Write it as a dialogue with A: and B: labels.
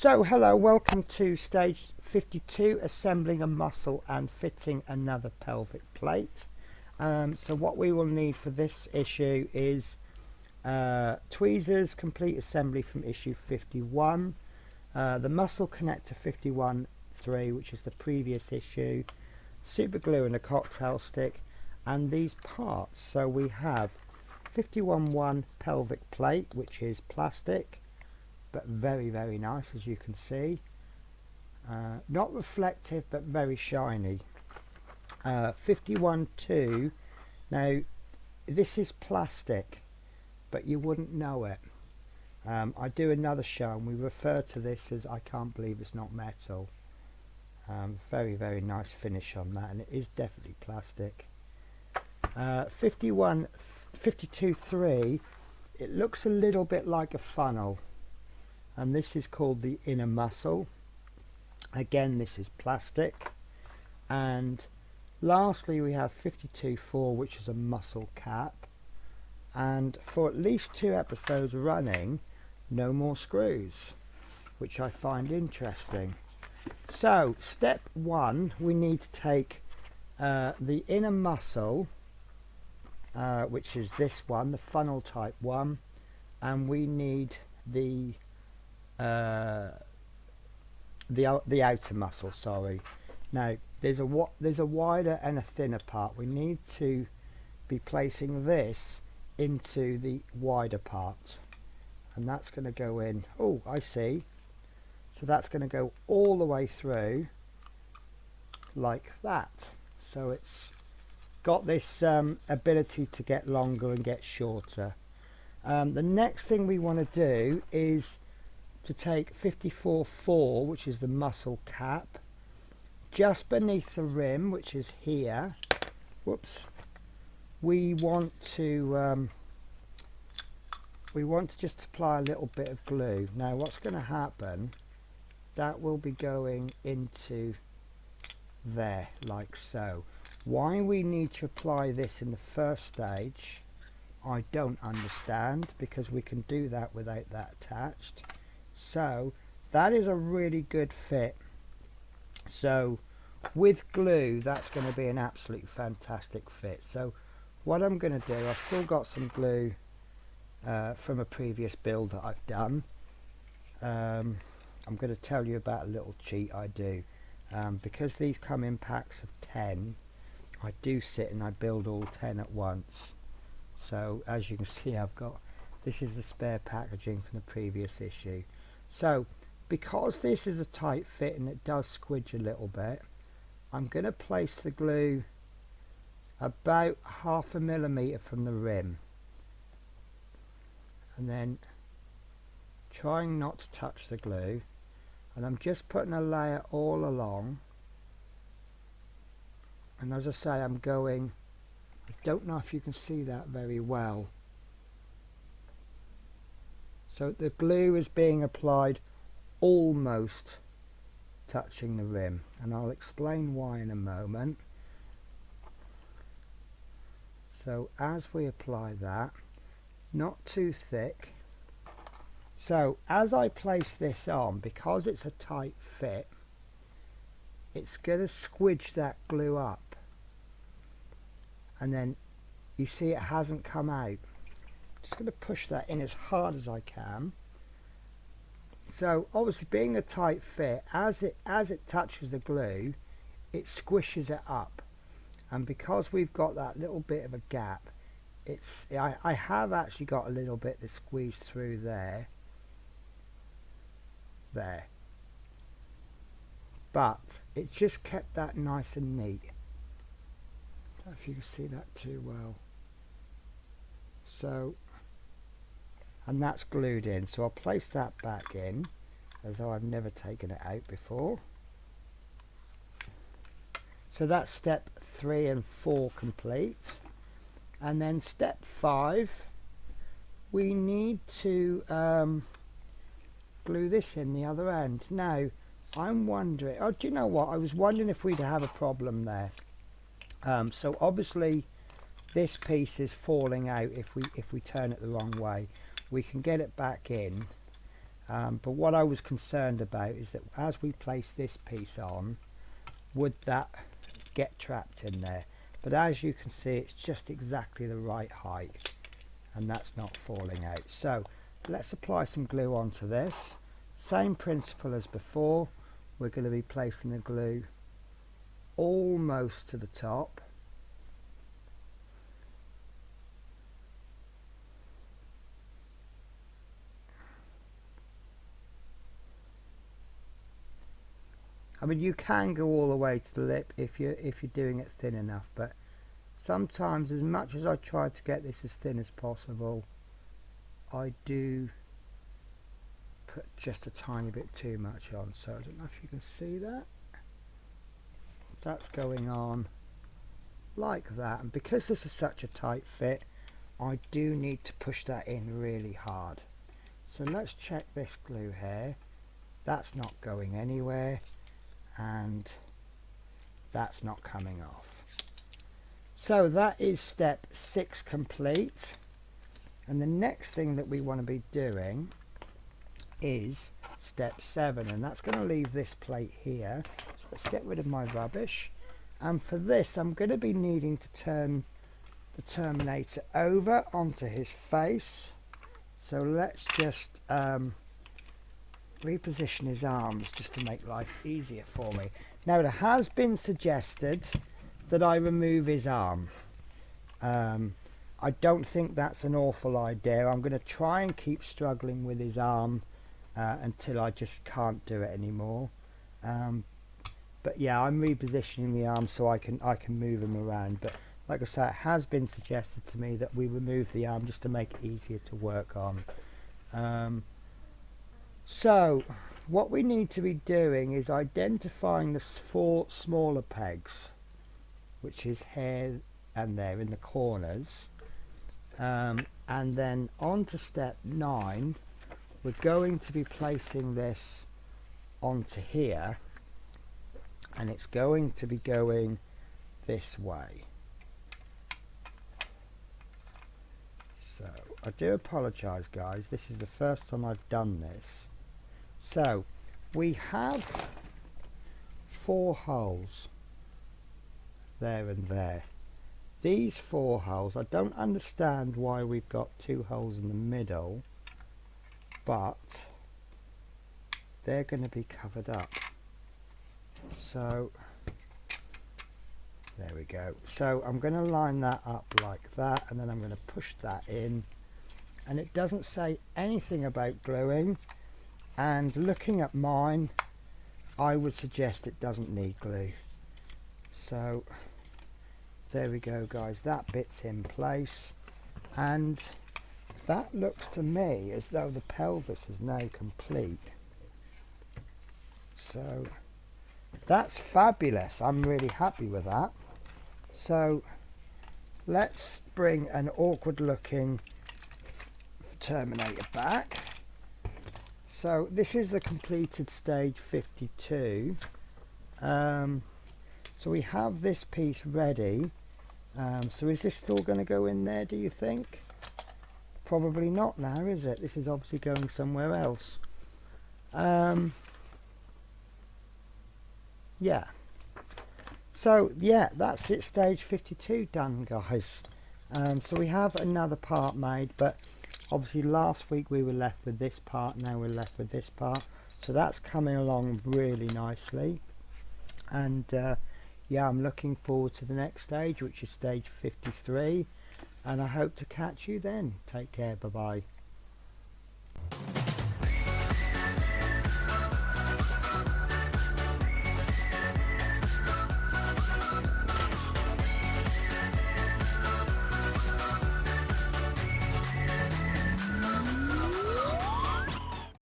A: So hello, welcome to stage 52, assembling a muscle and fitting another pelvic plate. So what we will need for this issue is tweezers, complete assembly from issue 51, the muscle connector 51.3, which is the previous issue, super glue and a cocktail stick, and these parts. So we have 51.1 pelvic plate, which is plastic, but very nice, as you can see. Not reflective, but very shiny. 51.2, now this is plastic, but you wouldn't know it. I do another show and we refer to this as I can't believe it's not metal. Very nice finish on that, and it is definitely plastic. 52.3, it looks a little bit like a funnel, and this is called the inner muscle. Again, this is plastic. And lastly we have 52.4, which is a muscle cap, and for at least 2 episodes running, no more screws, which I find interesting. So step 1, we need to take the inner muscle, which is this one, the funnel type one, and we need the outer muscle, sorry. Now there's a wider and a thinner part. We need to be placing this into the wider part, and that's going to go in, oh I see, so that's going to go all the way through like that. So it's got this ability to get longer and get shorter. The next thing we want to do is to take 54.4, which is the muscle cap, just beneath the rim, which is here. Whoops. We want to just apply a little bit of glue. Now what's going to happen, that will be going into there like so. Why we need to apply this in the first stage, I don't understand, because we can do that without that attached. So that is a really good fit. So with glue, that's going to be an absolute fantastic fit. So what I'm going to do, I've still got some glue from a previous build that I've done. I'm going to tell you about a little cheat I do. Because these come in packs of 10, I do sit and I build all 10 at once. So as you can see, I've got, this is the spare packaging from the previous issue. So because this is a tight fit and it does squidge a little bit, I'm going to place the glue about 0.5 millimeter from the rim, and then trying not to touch the glue, and I'm just putting a layer all along. And as I say, I'm going, I don't know if you can see that very well. So the glue is being applied almost touching the rim, and I'll explain why in a moment. So as we apply that, not too thick. So as I place this on, because it's a tight fit, it's going to squidge that glue up, and then you see it hasn't come out. Just going to push that in as hard as I can. So obviously, being a tight fit, as it touches the glue, it squishes it up, and because we've got that little bit of a gap, it's I have actually got a little bit that squeezed through there, but it's just kept that nice and neat. I don't know if you can see that too well. So, and that's glued in, so I'll place that back in as though I've never taken it out before. So that's step 3 and 4 complete. And then step 5, we need to glue this in the other end. Now I'm wondering, oh, do you know what, I was wondering if we'd have a problem there. So obviously this piece is falling out if we turn it the wrong way. We can get it back in, but what I was concerned about is that as we place this piece on, would that get trapped in there? But as you can see, it's just exactly the right height, and that's not falling out. So let's apply some glue onto this. Same principle as before. We're going to be placing the glue almost to the top. I mean, you can go all the way to the lip if you're doing it thin enough, but sometimes, as much as I try to get this as thin as possible, I do put just a tiny bit too much on. So I don't know if you can see that. That's going on like that, and because this is such a tight fit, I do need to push that in really hard. So let's check this glue here. That's not going anywhere, and that's not coming off. So that is step 6 complete, and the next thing that we want to be doing is step 7, and that's going to leave this plate here. So let's get rid of my rubbish, and for this I'm going to be needing to turn the Terminator over onto his face. So let's just reposition his arms just to make life easier for me. Now, it has been suggested that I remove his arm. I don't think that's an awful idea. I'm going to try and keep struggling with his arm until I just can't do it anymore. But yeah, I'm repositioning the arm so I can move him around. But like I said, it has been suggested to me that we remove the arm just to make it easier to work on. So what we need to be doing is identifying the 4 smaller pegs, which is here and there in the corners, and then on to step 9. We're going to be placing this onto here, and it's going to be going this way. So I do apologize, guys, this is the first time I've done this. So we have 4 holes there and there. These 4 holes, I don't understand why we've got 2 holes in the middle, but they're going to be covered up. So there we go. So I'm going to line that up like that, and then I'm going to push that in, and it doesn't say anything about gluing, and looking at mine, I would suggest it doesn't need glue. So there we go, guys, that bit's in place, and that looks to me as though the pelvis is now complete. So that's fabulous. I'm really happy with that. So let's bring an awkward looking Terminator back. So this is the completed stage 52. So we have this piece ready. So is this still going to go in there, do you think? Probably not now, is it? This is obviously going somewhere else. Yeah. So yeah, that's it, stage 52 done, guys. So we have another part made, but obviously last week we were left with this part, now we're left with this part. So that's coming along really nicely. And yeah, I'm looking forward to the next stage, which is stage 53. And I hope to catch you then. Take care, bye bye.